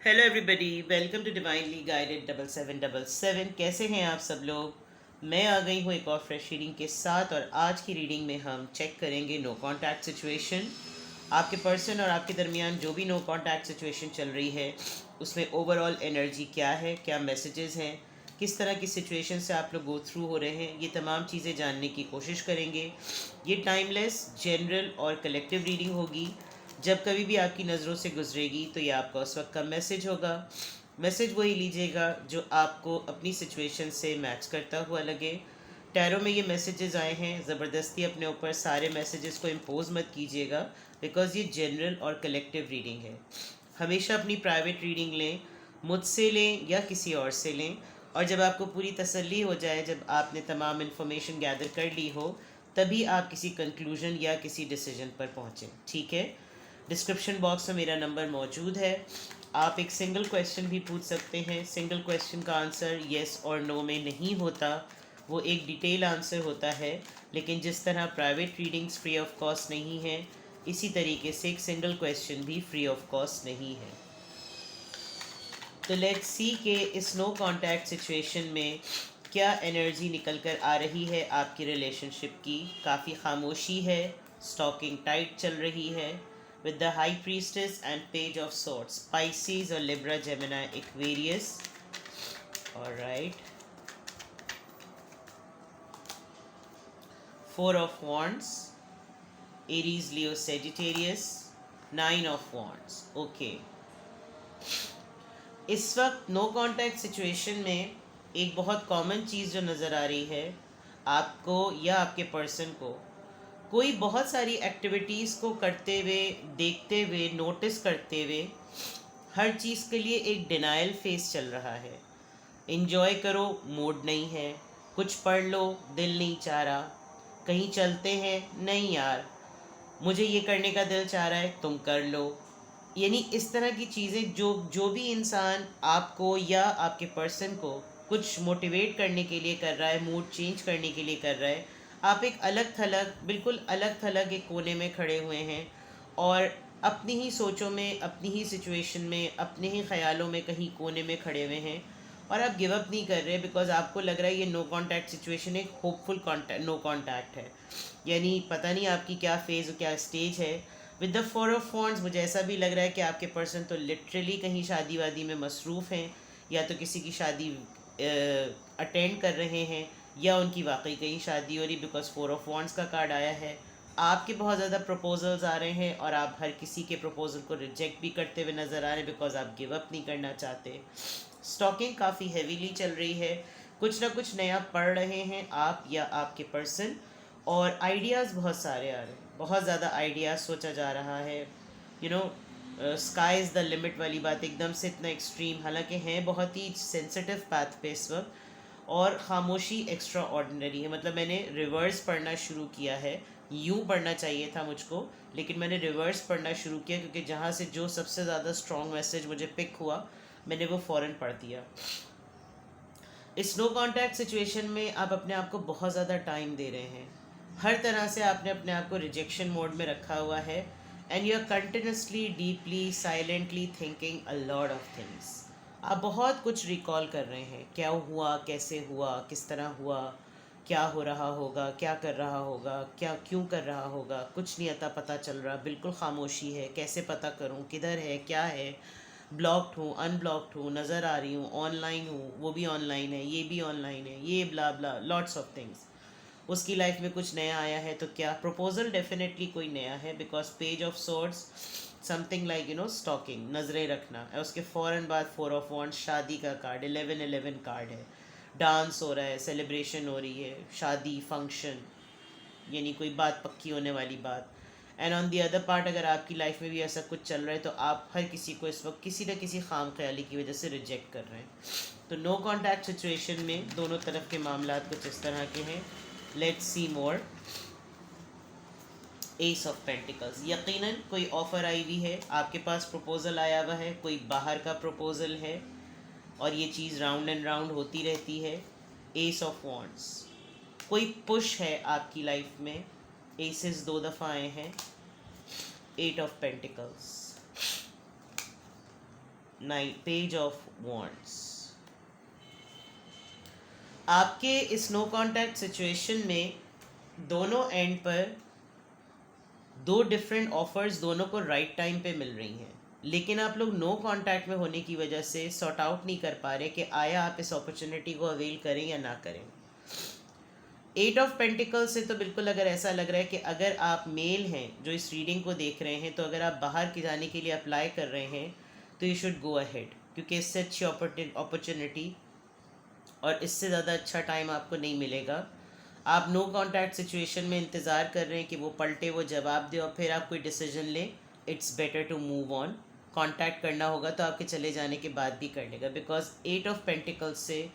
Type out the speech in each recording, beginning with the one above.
Hello everybody, welcome to divinely guided 7777। कैसे हैं आप सब लोग। मैं आ गई हूँ एक और फ्रेश रीडिंग के साथ, और आज की रीडिंग में हम चेक करेंगे नो कांटेक्ट सिचुएशन। आपके पर्सन और आपके दरमियान जो भी नो कांटेक्ट सिचुएशन चल रही है उसमें ओवरऑल एनर्जी क्या है, क्या मैसेजेस हैं, किस तरह की सिचुएशन से आप लोग गो थ्रू हो रहे हैं, ये तमाम चीज़ें जानने की कोशिश करेंगे। ये टाइमलेस, जनरल और कलेक्टिव रीडिंग होगी। जब कभी भी आपकी नज़रों से गुजरेगी तो ये आपका उस वक्त का मैसेज होगा। मैसेज वही लीजिएगा जो आपको अपनी सिचुएशन से मैच करता हुआ लगे। टैरो में ये मैसेजेस आए हैं, ज़बरदस्ती अपने ऊपर सारे मैसेजेस को इम्पोज मत कीजिएगा, बिकॉज़ ये जनरल और कलेक्टिव रीडिंग है। हमेशा अपनी प्राइवेट रीडिंग लें, मुझसे लें या किसी और से लें, और जब आपको पूरी तसल्ली हो जाए, जब आपने तमाम इन्फॉर्मेशन गैदर कर ली हो, तभी आप किसी कंक्लूजन या किसी डिसीजन पर पहुँचें। ठीक है। डिस्क्रिप्शन बॉक्स में मेरा नंबर मौजूद है। आप एक सिंगल क्वेश्चन भी पूछ सकते हैं। सिंगल क्वेश्चन का आंसर येस और नो में नहीं होता, वो एक डिटेल आंसर होता है। लेकिन जिस तरह private readings free of cost नहीं है, इसी तरीके से एक सिंगल क्वेश्चन भी फ्री ऑफ कॉस्ट नहीं है। तो लेट्स सी के इस नो कांटेक्ट सिचुएशन में क्या एनर्जी निकल कर आ रही है आपकी रिलेशनशिप की। काफ़ी खामोशी है, स्टॉकिंग टाइट चल रही है, with the high priestess and page of swords, Pisces or Libra, Gemini, Aquarius. All right. Four of Wands, Aries, Leo, Sagittarius, Nine of Wands. Okay. इस वक्त नो कांटेक्ट सिचुएशन में एक बहुत कॉमन चीज़ जो नज़र आ रही है आपको या आपके पर्सन को, कोई बहुत सारी एक्टिविटीज़ को करते हुए, देखते हुए, नोटिस करते हुए हर चीज़ के लिए एक डिनाइल फेस चल रहा है। इन्जॉय करो, मूड नहीं है। कुछ पढ़ लो, दिल नहीं चाह रहा। कहीं चलते हैं, नहीं यार मुझे ये करने का दिल चाह रहा है, तुम कर लो। यानी इस तरह की चीज़ें, जो जो भी इंसान आपको या आपके पर्सन को कुछ मोटिवेट करने के लिए कर रहा है, मूड चेंज करने के लिए कर रहा है, आप एक अलग थलग, बिल्कुल अलग थलग एक कोने में खड़े हुए हैं और अपनी ही सोचों में, अपनी ही सिचुएशन में, अपने ही ख्यालों में कहीं कोने में खड़े हुए हैं, और आप गिव अप नहीं कर रहे बिकॉज आपको लग रहा है ये नो कांटेक्ट सिचुएशन एक होपफुल कॉन्टैक्ट नो कांटेक्ट है। यानी पता नहीं आपकी क्या फेज़, क्या स्टेज है। With the four of wands मुझे ऐसा भी लग रहा है कि आपके पर्सन तो लिटरली कहीं शादी वादी में मसरूफ़ हैं, या तो किसी की शादी अटेंड कर रहे हैं, या उनकी वाकई कहीं शादी हो रही, बिकॉज फोर ऑफ वॉन्ड्स का कार्ड आया है। आपके बहुत ज़्यादा प्रपोजल्स आ रहे हैं और आप हर किसी के प्रपोजल को रिजेक्ट भी करते हुए नज़र आ रहे हैं, बिकॉज आप गिव अप नहीं करना चाहते। स्टॉकिंग काफ़ी हैवीली चल रही है, कुछ ना कुछ नया पढ़ रहे हैं आप या आपके पर्सन, और आइडियाज़ बहुत सारे आ रहे हैं, बहुत ज़्यादा आइडियाज़ सोचा जा रहा है। You know, sky is the limit वाली बात एकदम से इतना एक्सट्रीम, हालांकि हैं बहुत ही सेंसिटिव पाथ पे इस वक्त। और खामोशी एक्स्ट्रा ऑर्डिनरी है, मतलब मैंने रिवर्स पढ़ना शुरू किया है। यूँ पढ़ना चाहिए था मुझको, लेकिन मैंने रिवर्स पढ़ना शुरू किया क्योंकि जहाँ से जो सबसे ज़्यादा स्ट्रॉन्ग मैसेज मुझे पिक हुआ, मैंने वो फ़ौरन पढ़ दिया। इस नो कांटेक्ट सिचुएशन में आप अपने आप को बहुत ज़्यादा टाइम दे रहे हैं। हर तरह से आपने अपने आप को रिजेक्शन मोड में रखा हुआ है, and you are continuously, deeply, silently thinking a lot of things. आप बहुत कुछ रिकॉल कर रहे हैं, क्या हुआ, कैसे हुआ, किस तरह हुआ, क्या हो रहा होगा, क्या कर रहा होगा, क्या क्यों कर रहा होगा, कुछ नहीं आता पता चल रहा, बिल्कुल खामोशी है, कैसे पता करूं किधर है, क्या है, ब्लॉक्ड हूँ, अनब्लॉक्ड हूँ, नज़र आ रही हूँ, ऑनलाइन हूँ, वो भी ऑनलाइन है, ये भी ऑनलाइन है, ये ब्ला ब्ला लॉट्स ऑफ थिंग्स। उसकी लाइफ में कुछ नया आया है तो क्या प्रपोजल, डेफिनेटली कोई नया है, because page of swords, something like stalking, नज़रें रखना। और उसके फ़ौरन बाद फोर ऑफ वॉन्ड्स, शादी का कार्ड, 1111 कार्ड है। डांस हो रहा है, सेलिब्रेशन हो रही है, शादी, फंक्शन, यानी कोई बात पक्की होने वाली बात। And on the other part, अगर आपकी लाइफ में भी ऐसा कुछ चल रहा है तो आप हर किसी को इस वक्त किसी न किसी खाम ख्याली की वजह से रिजेक्ट कर रहे हैं। तो नो कॉन्टैक्ट सिचुएशन में दोनों तरफ के मामला कुछ इस तरह के हैं। Let's see more. S of pentacles, यकीनन कोई ऑफ़र आई हुई है, आपके पास प्रपोज़ल आया हुआ है, कोई बाहर का प्रपोज़ल है, और ये चीज़ राउंड एंड राउंड होती रहती है। एस ऑफ वॉन्ड्स, कोई पुश है आपकी लाइफ में। एसेस दो दफ़ा आए हैं। Eight of pentacles, page of wands. आपके इस नो कांटेक्ट सिचुएशन में दोनों एंड पर दो डिफरेंट ऑफर्स दोनों को राइट टाइम पे मिल रही हैं, लेकिन आप लोग नो कांटेक्ट में होने की वजह से सॉर्ट आउट नहीं कर पा रहे कि आया आप इस अपॉर्चुनिटी को अवेल करें या ना करें। 8 ऑफ पेंटिकल से तो बिल्कुल अगर ऐसा लग रहा है कि अगर आप मेल हैं जो इस रीडिंग को देख रहे हैं, तो अगर आप बाहर के जाने के लिए अप्लाई कर रहे हैं तो यू शुड गो अहेड, क्योंकि इससे अच्छी अपॉर्चुनिटी और इससे ज़्यादा अच्छा टाइम आपको नहीं मिलेगा। आप नो कांटेक्ट सिचुएशन में इंतज़ार कर रहे हैं कि वो पलटे, वो जवाब दे और फिर आप कोई डिसीजन लें। It's better to move on. Contact करना होगा तो आपके चले जाने के बाद भी कर लेगा, बिकॉज 8 ऑफ पेंटिकल्स से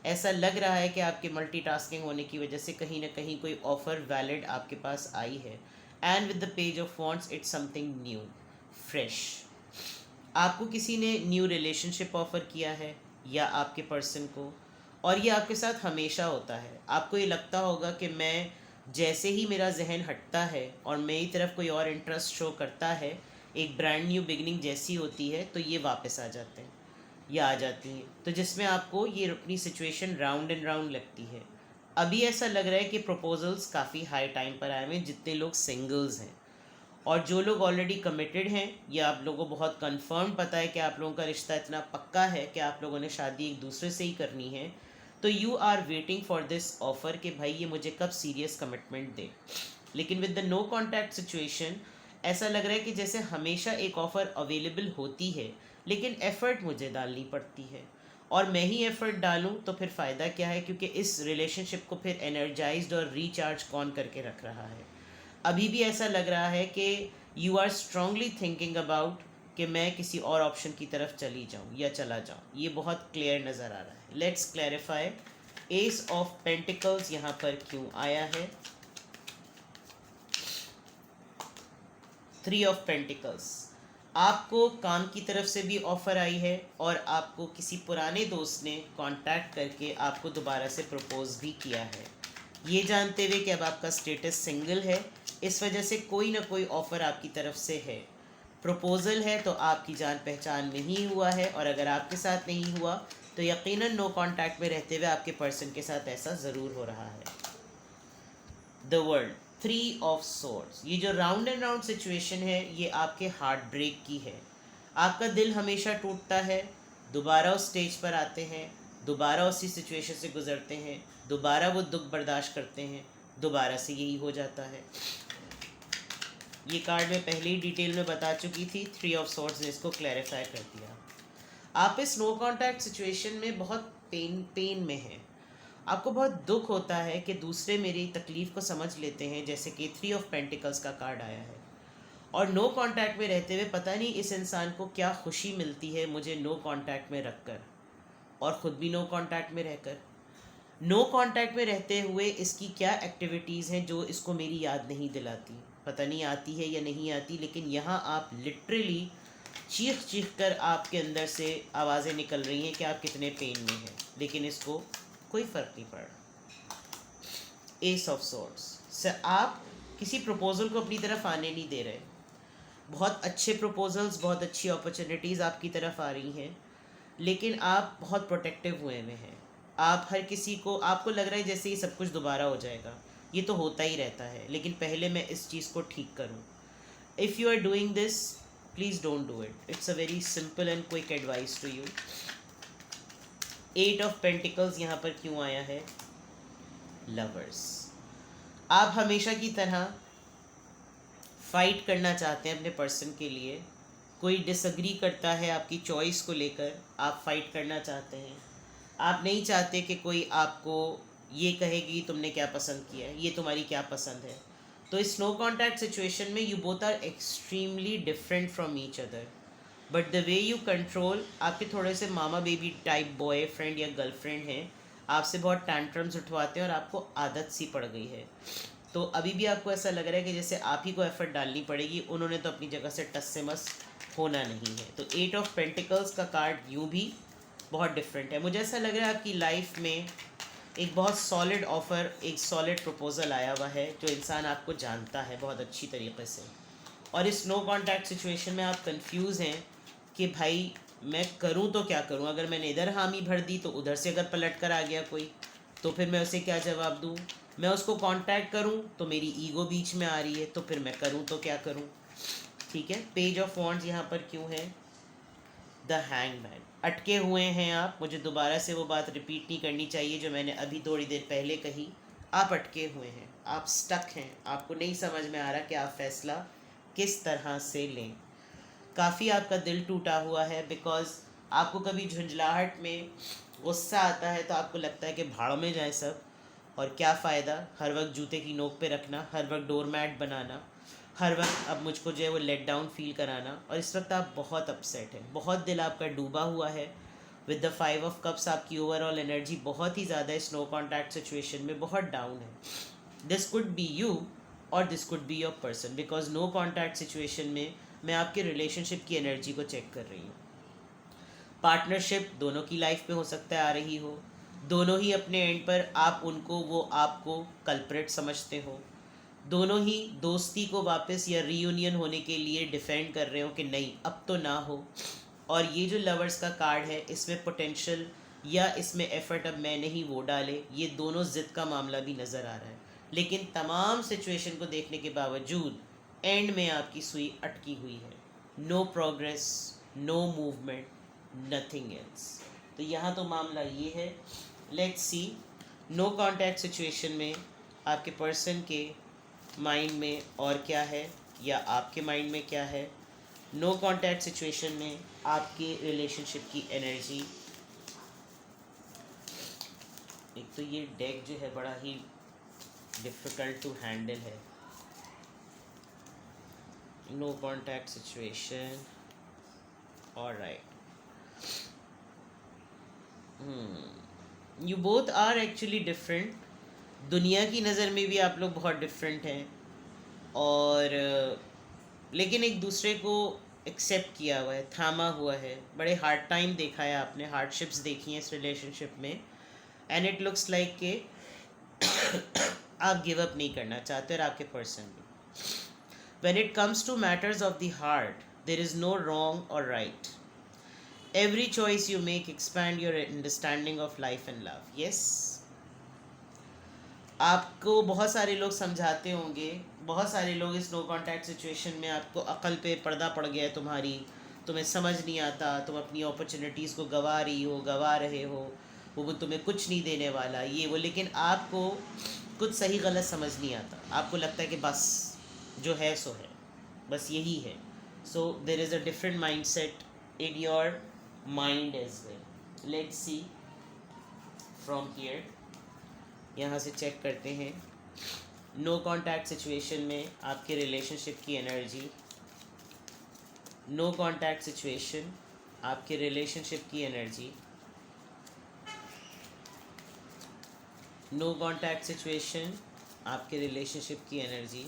ऐसा लग रहा है कि आपके मल्टीटास्किंग होने की वजह से कहीं ना कहीं कोई ऑफ़र वैलिड आपके पास आई है। And with the page of wants it's something new, fresh. आपको किसी ने न्यू रिलेशनशिप ऑफ़र किया है या आपके पर्सन को, और ये आपके साथ हमेशा होता है। आपको ये लगता होगा कि मैं जैसे ही मेरा जहन हटता है और मेरी तरफ कोई और इंटरेस्ट शो करता है, एक ब्रांड न्यू बिगनिंग जैसी होती है, तो ये वापस आ जाते हैं या आ जाती हैं, तो जिसमें आपको ये अपनी सिचुएशन राउंड एंड राउंड लगती है। अभी ऐसा लग रहा है कि प्रपोजल्स काफ़ी हाई टाइम पर आए हुए हैं, जितने लोग सिंगल्स हैं। और जो लोग ऑलरेडी कमिटेड हैं या आप लोगों को बहुत कंफर्म पता है कि आप लोगों का रिश्ता इतना पक्का है कि आप लोगों ने शादी एक दूसरे से ही करनी है, तो you are waiting for this offer कि भाई ये मुझे कब सीरियस कमिटमेंट दे। लेकिन with the no contact situation ऐसा लग रहा है कि जैसे हमेशा एक ऑफ़र अवेलेबल होती है, लेकिन एफ़र्ट मुझे डालनी पड़ती है, और मैं ही एफ़र्ट डालूं तो फिर फ़ायदा क्या है, क्योंकि इस रिलेशनशिप को फिर एनर्जाइज्ड और रिचार्ज कौन करके रख रहा है। अभी भी ऐसा लग रहा है कि you are strongly thinking about कि मैं किसी और ऑप्शन की तरफ चली जाऊं या चला जाऊं। ये बहुत क्लियर नज़र आ रहा है। Let's clarify, S of pentacles यहाँ पर क्यों आया है, 3 ऑफ पेंटिकल्स। आपको काम की तरफ से भी ऑफ़र आई है और आपको किसी पुराने दोस्त ने कांटेक्ट करके आपको दोबारा से प्रपोज भी किया है, ये जानते हुए कि अब आपका स्टेटस सिंगल है। इस वजह से कोई ना कोई ऑफ़र आपकी तरफ से है। प्रपोज़ल है तो आपकी जान पहचान में ही हुआ है, और अगर आपके साथ नहीं हुआ तो यकीनन नो कांटेक्ट में रहते हुए आपके पर्सन के साथ ऐसा ज़रूर हो रहा है। The world, 3 of swords. ये जो राउंड एंड राउंड सिचुएशन है, ये आपके हार्ट ब्रेक की है। आपका दिल हमेशा टूटता है, दोबारा उस स्टेज पर आते हैं, दोबारा उसी सिचुएशन से गुजरते हैं, दोबारा वो दुख बर्दाश्त करते हैं, दोबारा से यही हो जाता है। ये कार्ड में पहले ही डिटेल में बता चुकी थी, 3 ऑफ सोर्ड्स ने इसको क्लैरिफाई कर दिया। आप इस नो कांटेक्ट सिचुएशन में बहुत पेन में हैं। आपको बहुत दुख होता है कि दूसरे मेरी तकलीफ़ को समझ लेते हैं, जैसे कि 3 ऑफ पेंटिकल्स का कार्ड आया है। और नो कांटेक्ट में रहते हुए पता नहीं इस इंसान को क्या खुशी मिलती है मुझे नो कांटेक्ट में रखकर, और ख़ुद भी नो कांटेक्ट में रहकर। नो कांटेक्ट में रहते हुए इसकी क्या एक्टिविटीज़ हैं जो इसको मेरी याद नहीं दिलाती, पता नहीं आती है या नहीं आती। लेकिन यहाँ आप लिटरली चीख चीख कर आपके अंदर से आवाज़ें निकल रही हैं कि आप कितने पेन में हैं, लेकिन इसको कोई फ़र्क नहीं पड़ रहा। एस ऑफ सोर्ड्स से आप किसी प्रपोज़ल को अपनी तरफ आने नहीं दे रहे। बहुत अच्छे प्रपोजल्स, बहुत अच्छी अपॉर्चुनिटीज़ आपकी तरफ आ रही हैं, लेकिन आप बहुत प्रोटेक्टिव हुए में हैं। आप हर किसी को, आपको लग रहा है जैसे ये सब कुछ दोबारा हो जाएगा। ये तो होता ही रहता है, लेकिन पहले मैं इस चीज़ को ठीक करूं। If you are doing this, please don't do it. It's a very simple and quick advice to you. 8 of pentacles यहाँ पर क्यों आया है, लवर्स। आप हमेशा की तरह फाइट करना चाहते हैं अपने पर्सन के लिए। कोई डिसएग्री करता है आपकी चॉइस को लेकर, आप फाइट करना चाहते हैं। आप नहीं चाहते कि कोई आपको ये कहे कि तुमने क्या पसंद किया है, ये तुम्हारी क्या पसंद है। तो इस नो कॉन्टैक्ट सिचुएशन में you both are extremely different from each other, but the way you control, आपके थोड़े से मामा बेबी टाइप बॉयफ्रेंड या गर्लफ्रेंड हैं, आपसे बहुत टैंट्रम्स उठवाते हैं और आपको आदत सी पड़ गई है। तो अभी भी आपको ऐसा लग रहा है कि जैसे आप ही को एफर्ट डालनी पड़ेगी, उन्होंने तो अपनी जगह से टस से मस होना नहीं है। तो 8 ऑफ पेंटिकल्स का कार्ड यूँ भी बहुत डिफरेंट है। मुझे ऐसा लग रहा है आपकी लाइफ में एक बहुत सॉलिड ऑफ़र, एक सॉलिड प्रपोज़ल आया हुआ है, जो इंसान आपको जानता है बहुत अच्छी तरीके से। और इस नो कॉन्टैक्ट सिचुएशन में आप कंफ्यूज हैं कि भाई मैं करूं तो क्या करूं? अगर मैंने इधर हामी भर दी तो उधर से अगर पलट कर आ गया कोई, तो फिर मैं उसे क्या जवाब दूं? मैं उसको कांटेक्ट करूं तो मेरी ईगो बीच में आ रही है, तो फिर मैं करूं तो क्या करूं? ठीक है, पेज ऑफ वॉन्ड्स यहाँ पर क्यों है? The hangman. अटके हुए हैं आप। मुझे दोबारा से वो बात रिपीट नहीं करनी चाहिए जो मैंने अभी थोड़ी देर पहले कही। आप अटके हुए हैं, आप स्टक हैं, आपको नहीं समझ में आ रहा कि आप फैसला किस तरह से लें। काफ़ी आपका दिल टूटा हुआ है, बिकॉज आपको कभी झुंझलाहट में गुस्सा आता है तो आपको लगता है कि भाड़ में जाए सब, और क्या फ़ायदा हर वक्त जूते की नोक पे रखना, हर वक्त डोर मैट बनाना, हर वक्त अब मुझको जो है वो लेट डाउन फील कराना। और इस वक्त आप बहुत अपसेट हैं, बहुत दिल आपका डूबा हुआ है। विद द 5 ऑफ कप्स आपकी ओवरऑल एनर्जी बहुत ही ज़्यादा है, स्नो कॉन्टैक्ट सिचुएशन में बहुत डाउन है। दिस कुड बी यू और this could be your person, because no contact situation में मैं आपके रिलेशनशिप की एनर्जी को चेक कर रही हूँ। पार्टनरशिप दोनों की लाइफ में हो सकता है आ रही हो, दोनों ही अपने एंड पर आप उनको, वो आपको कल्प्रेट समझते हो, दोनों ही दोस्ती को वापस या रीयूनियन होने के लिए डिफेंड कर रहे हो कि नहीं अब तो ना हो। और ये जो लवर्स का कार्ड है, इसमें पोटेंशियल या इसमें एफर्ट अब मैं नहीं वो डाले, ये दोनों ज़िद का मामला भी नज़र आ रहा है। लेकिन तमाम सिचुएशन को देखने के बावजूद एंड में आपकी सुई अटकी हुई है। No progress, no movement, nothing else. तो यहाँ तो मामला ये है। Let's see no contact situation में आपके पर्सन के माइंड में और क्या है, या आपके माइंड में क्या है। नो कांटेक्ट सिचुएशन में आपके रिलेशनशिप की एनर्जी। एक तो ये डेक जो है बड़ा ही डिफ़िकल्ट टू हैंडल है। No contact situation, alright. You both are actually different. दुनिया की नज़र में भी आप लोग बहुत डिफरेंट हैं, और लेकिन एक दूसरे को एक्सेप्ट किया हुआ है, थामा हुआ है। बड़े हार्ड टाइम देखा है आपने, हार्डशिप्स देखी हैं इस रिलेशनशिप में, एंड इट लुक्स लाइक के आप गिव अप नहीं करना चाहते, और आपके पर्सन भी। When it comes to matters of the heart, there is no wrong or right. Every choice you make expand your understanding of life and love. Yes, आपको बहुत सारे लोग समझाते होंगे, बहुत सारे लोग इस नो कांटेक्ट सिचुएशन में आपको अकल पे पर्दा पड़ गया है तुम्हारी, तुम्हें समझ नहीं आता, तुम अपनी अपॉर्चुनिटीज़ को गंवा रही हो, गंवा रहे हो, वो तुम्हें कुछ नहीं देने वाला, ये वो। लेकिन आपको कुछ सही गलत समझ नहीं आता, आपको लगता है कि बस जो है सो है, बस यही है। So there is a different mindset in your mind as well. Let's see from here, यहाँ से चेक करते हैं नो कांटेक्ट सिचुएशन में आपके रिलेशनशिप की एनर्जी। नो कांटेक्ट सिचुएशन, आपके रिलेशनशिप की एनर्जी। नो कांटेक्ट सिचुएशन, आपके रिलेशनशिप की energy.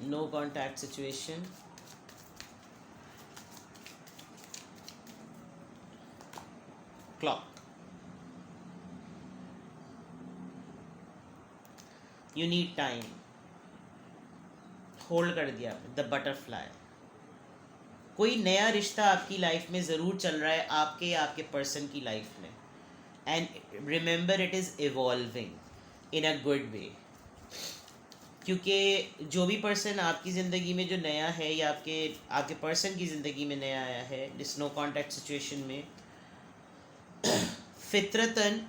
No contact situation, clock. You need time, hold कर दिया द बटरफ्लाई। कोई नया रिश्ता आपकी लाइफ में ज़रूर चल रहा है, आपके या आपके पर्सन की लाइफ में, and remember it is evolving in a good way. क्योंकि जो भी पर्सन आपकी ज़िंदगी में जो नया है, या आपके आपके पर्सन की ज़िंदगी में नया आया है इस नो कांटेक्ट सिचुएशन में, फितरतन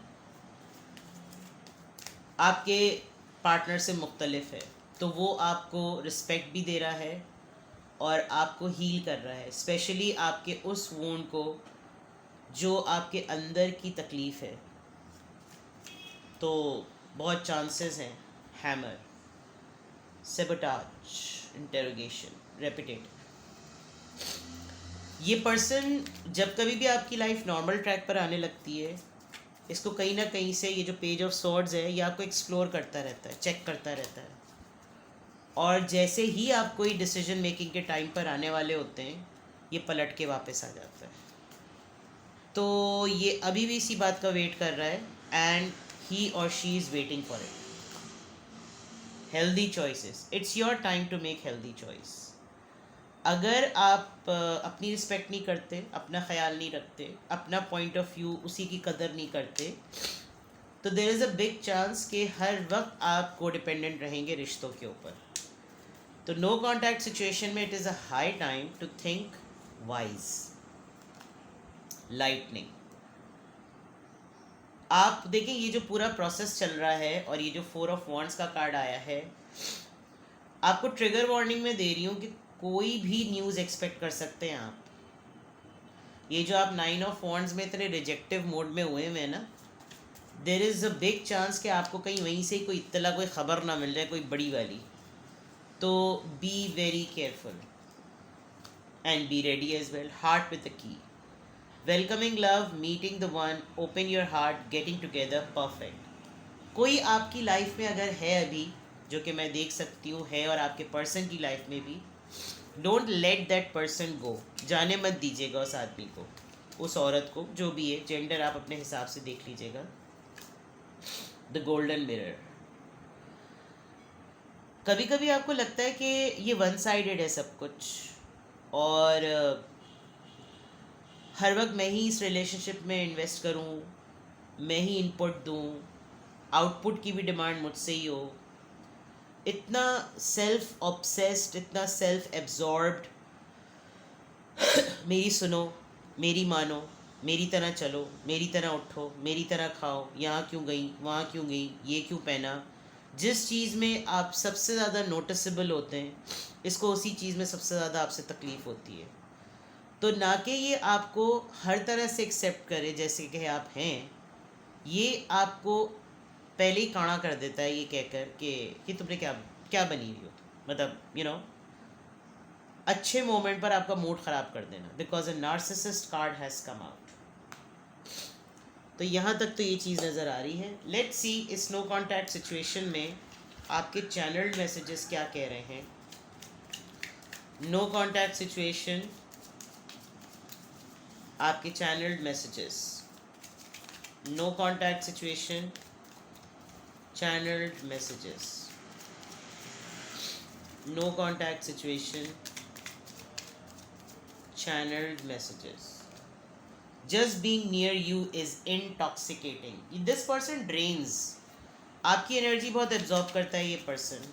आपके पार्टनर से मुख्तलिफ है, तो वो आपको रिस्पेक्ट भी दे रहा है और आपको हील कर रहा है, स्पेशली आपके उस वूंड को जो आपके अंदर की तकलीफ़ है। तो बहुत चांसेस हैं हैमर, सेबोटाज, इंटेरोगेशन, रेपिटेट। ये पर्सन जब कभी भी आपकी लाइफ नॉर्मल ट्रैक पर आने लगती है, इसको कहीं ना कहीं से ये जो पेज ऑफ सॉर्ड्स है ये आपको एक्सप्लोर करता रहता है, चेक करता रहता है, और जैसे ही आप कोई डिसीजन मेकिंग के टाइम पर आने वाले होते हैं ये पलट के वापस आ जाता है। तो ये अभी भी इसी बात का वेट कर रहा है, एंड ही और she is waiting for it. Healthy choices, it's your time to make healthy choice. अगर आप अपनी रिस्पेक्ट नहीं करते, अपना ख्याल नहीं रखते, अपना पॉइंट ऑफ व्यू उसी की कदर नहीं करते, तो देर इज़ अ बिग चांस कि हर वक्त आप को डिपेंडेंट रहेंगे रिश्तों के ऊपर. तो नो कॉन्टैक्ट सिचुएशन में it is a high time to think wise. Lightning. आप देखें ये जो पूरा प्रोसेस चल रहा है और ये जो 4 ऑफ वॉन्ड्स का कार्ड आया है, आपको ट्रिगर वार्निंग में दे रही हूँ कि कोई भी न्यूज़ एक्सपेक्ट कर सकते हैं आप. ये जो आप 9 ऑफ वॉन्ड्स में इतने रिजेक्टिव मोड में हुए हैं ना, देर इज़ अ बिग चांस कि आपको कहीं वहीं से कोई इत्तला, कोई ख़बर ना मिल जाए, कोई बड़ी वाली. तो be very careful and be ready as well. Heart with the key. Welcoming love, meeting the one, open your heart, getting together, perfect. कोई आपकी लाइफ में अगर है अभी, जो कि मैं देख सकती हूँ है, और आपके पर्सन की लाइफ में भी, डोंट लेट दैट पर्सन गो. जाने मत दीजिएगा उस आदमी को, उस औरत को, जो भी है, जेंडर आप अपने हिसाब से देख लीजिएगा. The golden mirror. कभी कभी आपको लगता है कि ये वन साइडेड है सब कुछ, और हर वक्त मैं ही इस रिलेशनशिप में इन्वेस्ट करूं, मैं ही इनपुट दूं, आउटपुट की भी डिमांड मुझसे ही हो. इतना सेल्फ ऑब्सेस्ड, इतना सेल्फ एब्जॉर्ब्ड. मेरी सुनो, मेरी मानो, मेरी तरह चलो, मेरी तरह उठो, मेरी तरह खाओ, यहाँ क्यों गई, वहाँ क्यों गई, ये क्यों पहना. जिस चीज़ में आप सबसे ज़्यादा नोटिसेबल होते हैं, इसको उसी चीज़ में सबसे ज़्यादा आपसे तकलीफ़ होती है. तो ना कि ये आपको हर तरह से एक्सेप्ट करे जैसे कि आप हैं, ये आपको पहले ही काड़ा कर देता है ये कहकर कि तुमने क्या क्या बनी हुई हो, मतलब अच्छे मोमेंट पर आपका मूड ख़राब कर देना, because a narcissist card has come out. तो यहाँ तक तो ये चीज़ नज़र आ रही है. लेट्स सी इस नो कॉन्टैक्ट सिचुएशन में आपके चैनल्ड मैसेजेस क्या कह रहे हैं. नो कॉन्टैक्ट सिचुएशन, आपके channelled messages. No contact situation, channeled messages. No contact situation, channeled messages. Just being near you is intoxicating. This person drains. आपकी एनर्जी बहुत एब्जॉर्ब करता है ये पर्सन,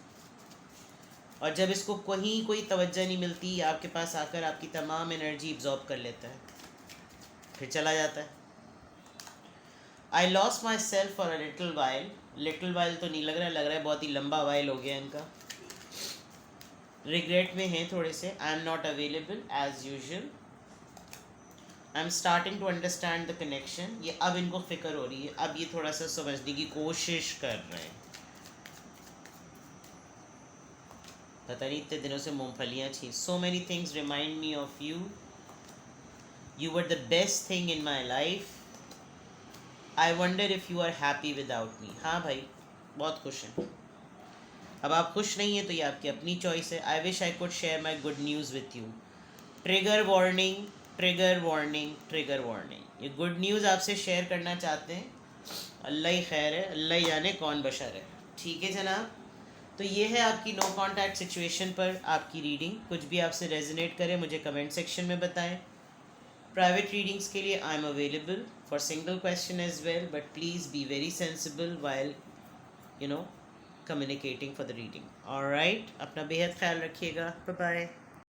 और जब इसको कहीं कोई तवज्जो नहीं मिलती, आपके पास आकर आपकी तमाम एनर्जी एब्जॉर्ब कर लेता है, फिर चला जाता है. I lost my self for a little while. Little while तो नहीं लग रहा है बहुत ही लंबा वाइल हो गया इनका. रिग्रेट में हैं थोड़े से. I am not available as usual. I am starting to understand the connection. ये अब इनको फिक्र हो रही है, अब ये थोड़ा सा समझने की कोशिश कर रहे हैं. पता नहीं इतने दिनों से मूँगफलियाँ छी. So many things remind me of you. You were the best thing in my life. I wonder if you are happy without me. हाँ भाई, बहुत खुश हैं. अब आप खुश नहीं हैं तो ये आपकी अपनी चॉइस है. I wish I could share my good news with you. Trigger warning, trigger warning, trigger warning. ये गुड न्यूज़ आपसे शेयर करना चाहते हैं. अल्लाह ही खैर है, अल्लाह ही जाने कौन बशर है. ठीक है जनाब. तो ये है आपकी नो कॉन्टैक्ट सिचुएशन पर आपकी रीडिंग. कुछ भी आपसे रेजोनेट करे मुझे कमेंट सेक्शन में बताएं. प्राइवेट रीडिंग्स के लिए I am available for single question as well, but please be very sensible while communicating for the reading. All right, अपना बेहद ख्याल रखिएगा. Bye bye.